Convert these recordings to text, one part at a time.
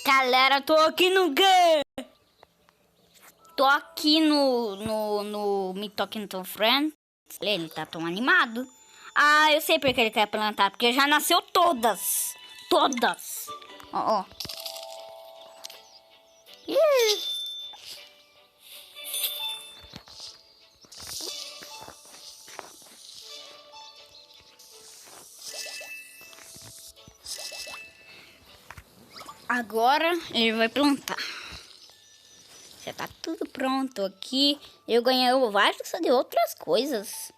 Galera, tô aqui no quê? Tô aqui no Me Talking to Friends. Ele tá tão animado. Ah, eu sei porque ele quer plantar. Porque já nasceu todas. Todas. Ó, ó. Ih. Agora ele vai plantar. Já tá tudo pronto aqui. Eu ganhei vários de outras coisas.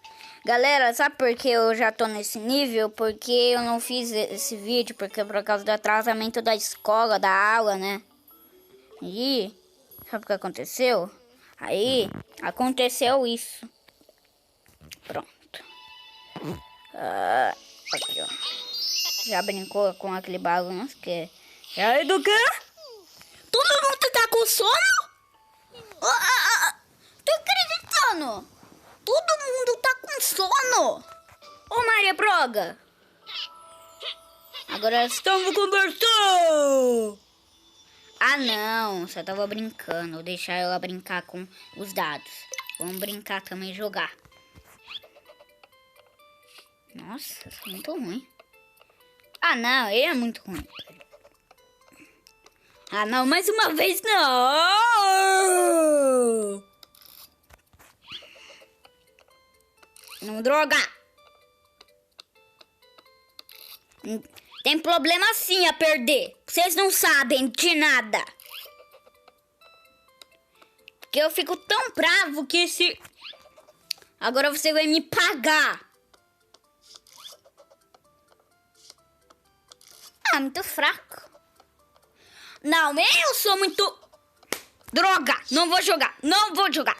Galera, sabe por que eu já tô nesse nível? Porque eu não fiz esse vídeo, porque por causa do atrasamento da escola, da aula, né? E sabe o que aconteceu? Aí aconteceu isso. Pronto. Aqui, ó. Já brincou com aquele balanço que... E aí, do quê? Todo mundo tá com sono? Tô acreditando. Todo mundo tá com sono. Ô, Maria Broga. Agora estamos conversando. Ah, não. Só tava brincando. Vou deixar ela brincar com os dados. Vamos brincar também, jogar. Nossa, isso é muito ruim. Ah, não. Ele é muito ruim. Ah, não. Mais uma vez, não. Não, droga. Tem problema sim a perder. Vocês não sabem de nada. Porque eu fico tão bravo que se... Agora você vai me pagar. Ah, muito fraco. Não, eu sou muito... Droga, não vou jogar. Não vou jogar.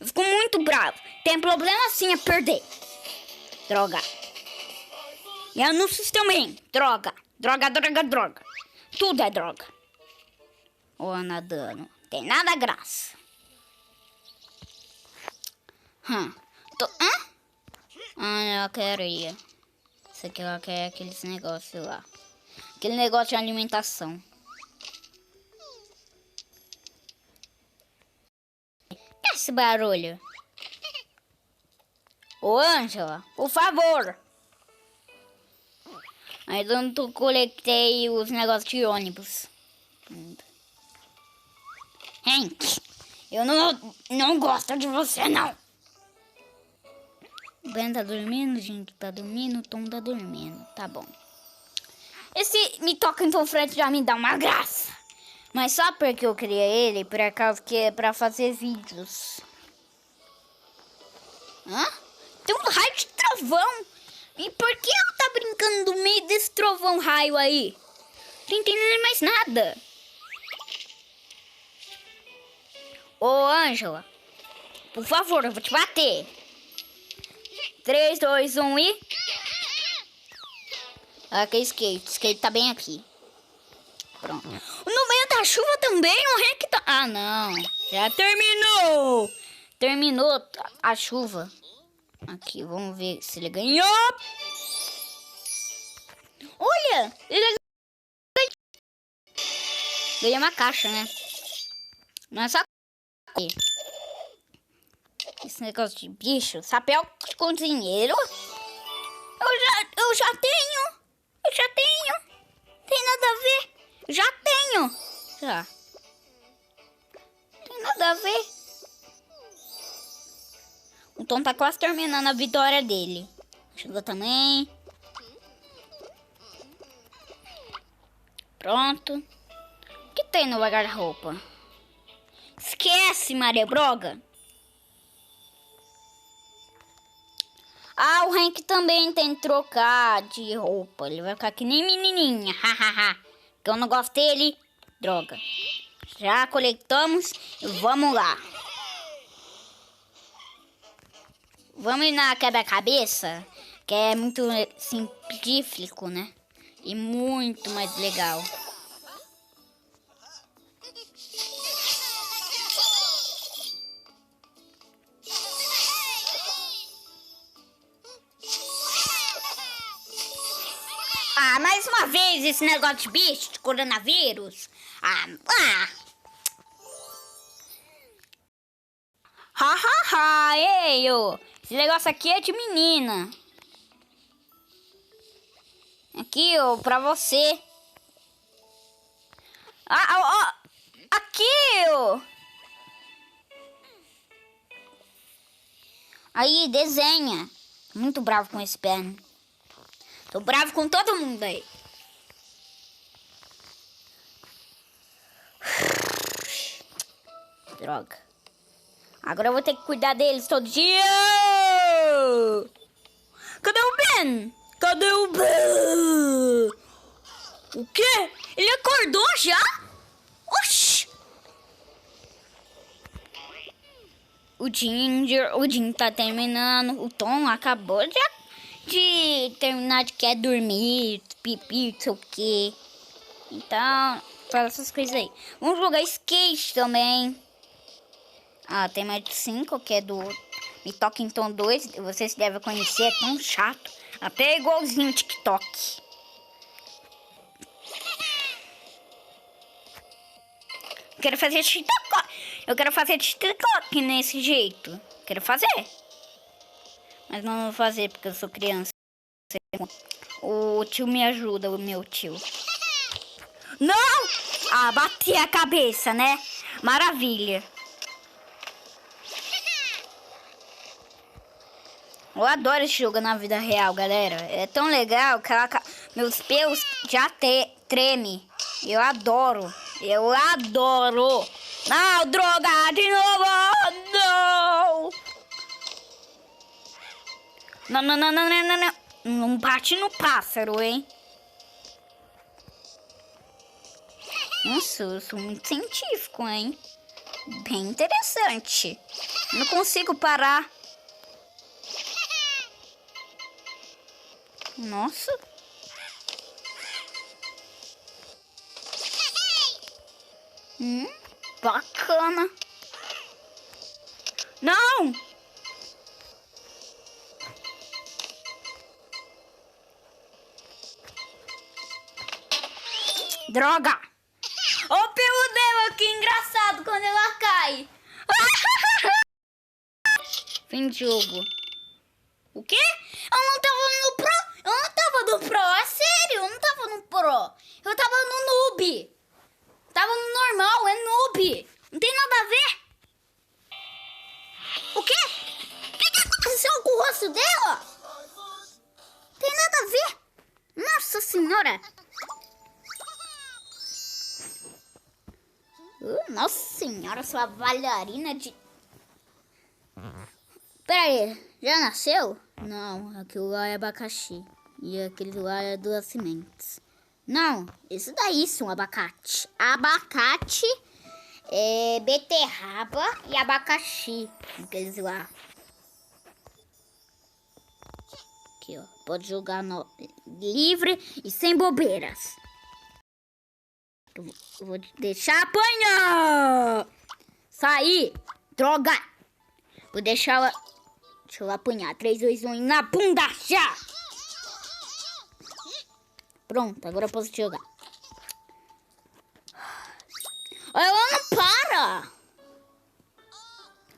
Eu fico muito bravo. Tem problema sim a perder. Droga. E anúncios também. Droga. Droga, droga, droga. Tudo é droga. Ô, nadando. Tem nada graça. Ah, eu quero ir. Isso aqui ela quer aqueles negócios lá. Aquele negócio de alimentação. Que é esse barulho? Ô, Ângela, por favor. Ainda não coletei os negócios de ônibus. Hank, eu não gosto de você, não. O Ben tá dormindo, o Jim tá dormindo, o Tom tá dormindo. Tá bom. Esse Me Talking to Friends já me dá uma graça. Mas só porque eu criei ele, por acaso que é pra fazer vídeos. Hã? Tem um raio de trovão. E por que ela tá brincando no meio desse trovão raio aí? Não tô entendendo mais nada. Ô, Ângela, por favor, eu vou te bater. 3, 2, 1 e... Aqui é skate. Skate tá bem aqui. Pronto. No meio da chuva também, o Hank tá... Ah, não. Já terminou. Terminou a chuva. Aqui, vamos ver se ele ganhou. Olha, ele ganhou uma caixa, né? Não é só esse negócio de bicho. Chapéu de cozinheiro. Eu já tenho. Eu já tenho. Tem nada a ver. Já tenho. Já. Tem nada a ver. O Tom tá quase terminando a vitória dele. Chegou também. Pronto. O que tem no guarda-roupa? Esquece, Maria Broga. Ah, o Hank também tem que trocar de roupa. Ele vai ficar que nem menininha. Hahaha. Porque eu não gosto dele. Droga. Já coletamos. Vamos lá. Vamos ir na quebra-cabeça. Que é muito simplífico, né? E muito mais legal. Ah, mais uma vez esse negócio de bicho, de coronavírus. Ha, ha, ha, ei, ô. Esse negócio aqui é de menina. Aqui, ó, pra você. Aqui, ó. Aí, desenha. Tô muito bravo com esse pen. Tô bravo com todo mundo aí. Droga. Agora eu vou ter que cuidar deles todo dia. Cadê o Ben? Cadê o Ben? O quê? Ele acordou já? Oxi! O Jim tá terminando. O Tom acabou de terminar de quer dormir, pipi, não sei o quê. Então, faz essas coisas aí. Vamos jogar skate também. Tem mais de 5, que é do Me Talkington 2. Vocês devem conhecer, é tão chato. Até igualzinho TikTok. Quero fazer TikTok. Eu quero fazer TikTok nesse jeito. Quero fazer. Mas não vou fazer porque eu sou criança. O tio me ajuda, o meu tio. Não! Bati a cabeça, né? Maravilha. Eu adoro esse jogo na vida real, galera. É tão legal que meus pelos já tremem. Eu adoro. Eu adoro. Não, droga, de novo. Não. Não, não, não, não, não, não. Não bate no pássaro, hein? Nossa, eu sou muito científico, hein? Bem interessante. Não consigo parar. Nossa. Bacana. Não! Droga! Ô, pelo dela, que engraçado quando ela cai. Fim de jogo. O quê? Eu não tava no pro. Eu não tava no pro. É sério, eu não tava no pro. Eu tava no noob. Tava no normal, é noob. Não tem nada a ver. O quê? O que aconteceu com o rosto dela? Não tem nada a ver. Nossa senhora. Nossa senhora, sua bailarina de... Pera aí, já nasceu? Não, aquilo lá é abacaxi. E aquele lá é duas sementes. Não, isso daí são abacate. Abacate, beterraba e abacaxi. Aqueles lá. Aqui, ó. Pode jogar livre e sem bobeiras. Eu vou te deixar apanhar. Sair, droga. Vou deixar ela... Deixa eu apanhar. 3, 2, 1 na bunda já. Pronto, agora eu posso jogar. Ela não para.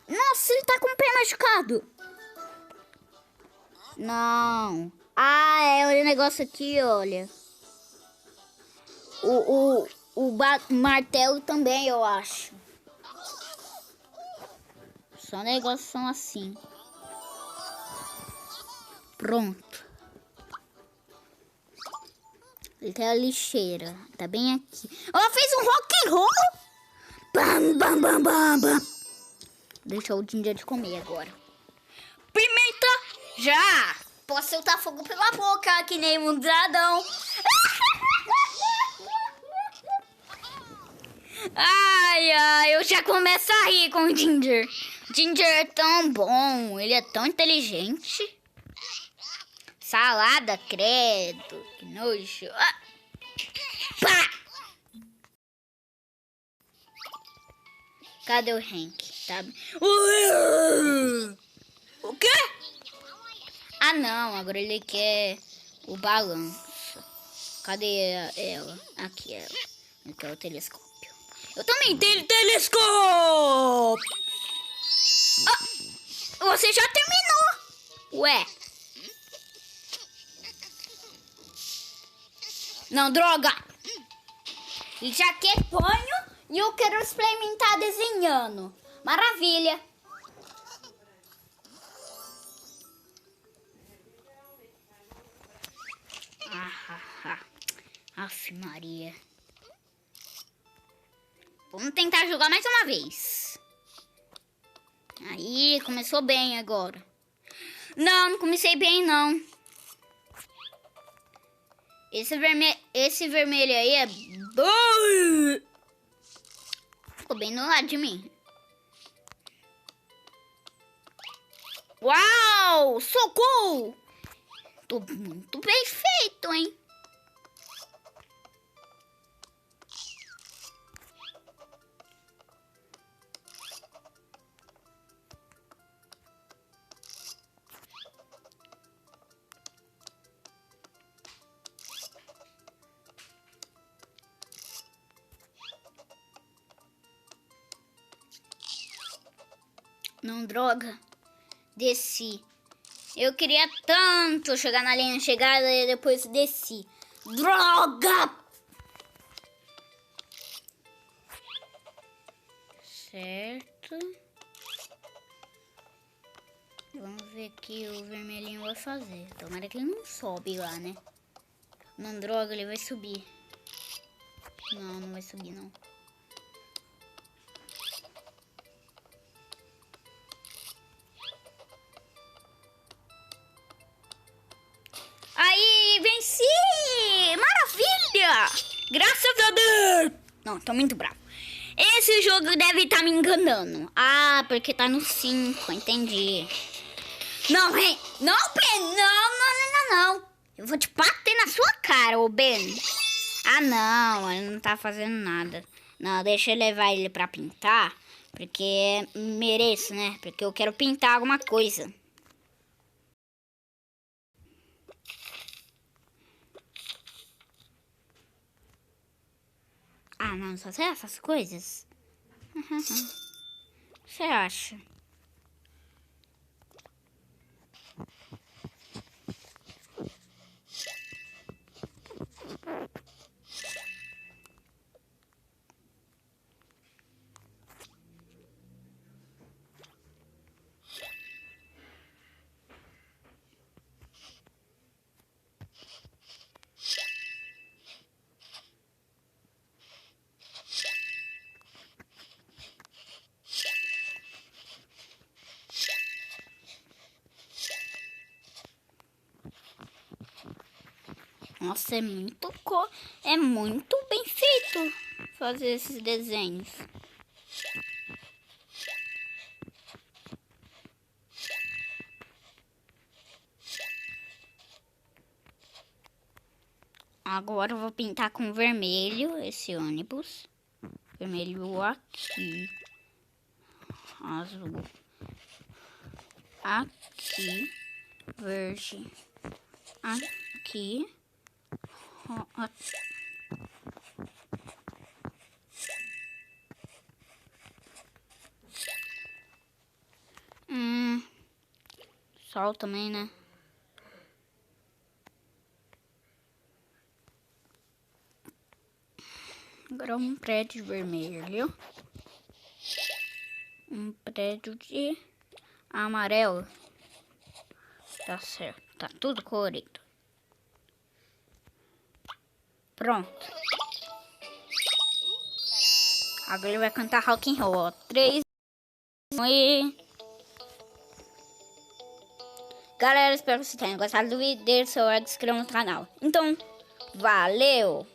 Nossa, ele tá com o pé machucado. Não. É o negócio aqui, olha. O martelo também, eu acho. Só negócios são assim. Pronto. Ele tem a lixeira. Tá bem aqui. Ela fez um rock and roll. Bam, bam, bam, bam, bam. Deixa o Ginger de comer agora. Pimenta já. Posso soltar fogo pela boca, que nem um dragão. Ai, eu já começo a rir com o Ginger. Ginger é tão bom, ele é tão inteligente. Salada, credo, que nojo. Pá! Cadê o Hank? Tá... O quê? Não, agora ele quer o balanço. Cadê ela? Aqui ela. Aqui é o telescópio. Eu também tenho telescópio! Ah, você já terminou! Ué. Não, droga! E já que ponho e eu quero experimentar desenhando. Maravilha! Aff, Maria. Vamos tentar jogar mais uma vez. Aí, começou bem agora. Não comecei bem, não. Esse vermelho aí é... Ficou bem no lado de mim. Uau! Socorro! Tô muito bem feito, hein? Não, droga. Desci. Eu queria tanto chegar na linha de chegada e depois desci. Droga! Certo. Vamos ver o que o vermelhinho vai fazer. Tomara que ele não sobe lá, né? Não, droga, ele vai subir. Não, não vai subir, não. Aí, venci! Maravilha! Graças a Deus! Não, tô muito bravo. Esse jogo deve estar me enganando. Ah, porque tá no 5, entendi. Não, Ben! Não, Ben! Não! Eu vou te bater na sua cara, ô Ben. Ah, não, ele não tá fazendo nada. Não, deixa eu levar ele pra pintar, porque mereço, né? Porque eu quero pintar alguma coisa. Ah, não, só sei essas coisas. Você acha? Nossa, é muito bem feito fazer esses desenhos. Agora eu vou pintar com vermelho esse ônibus. Vermelho aqui. Azul. Aqui. Verde. Aqui. Sol também, né? Agora um prédio vermelho. Um prédio de amarelo. Tá certo. Tá tudo colorido. Pronto. Agora ele vai cantar rock and roll. 3 e... Galera, espero que vocês tenham gostado do vídeo. Deixe seu like e se inscreva no canal. Então, valeu!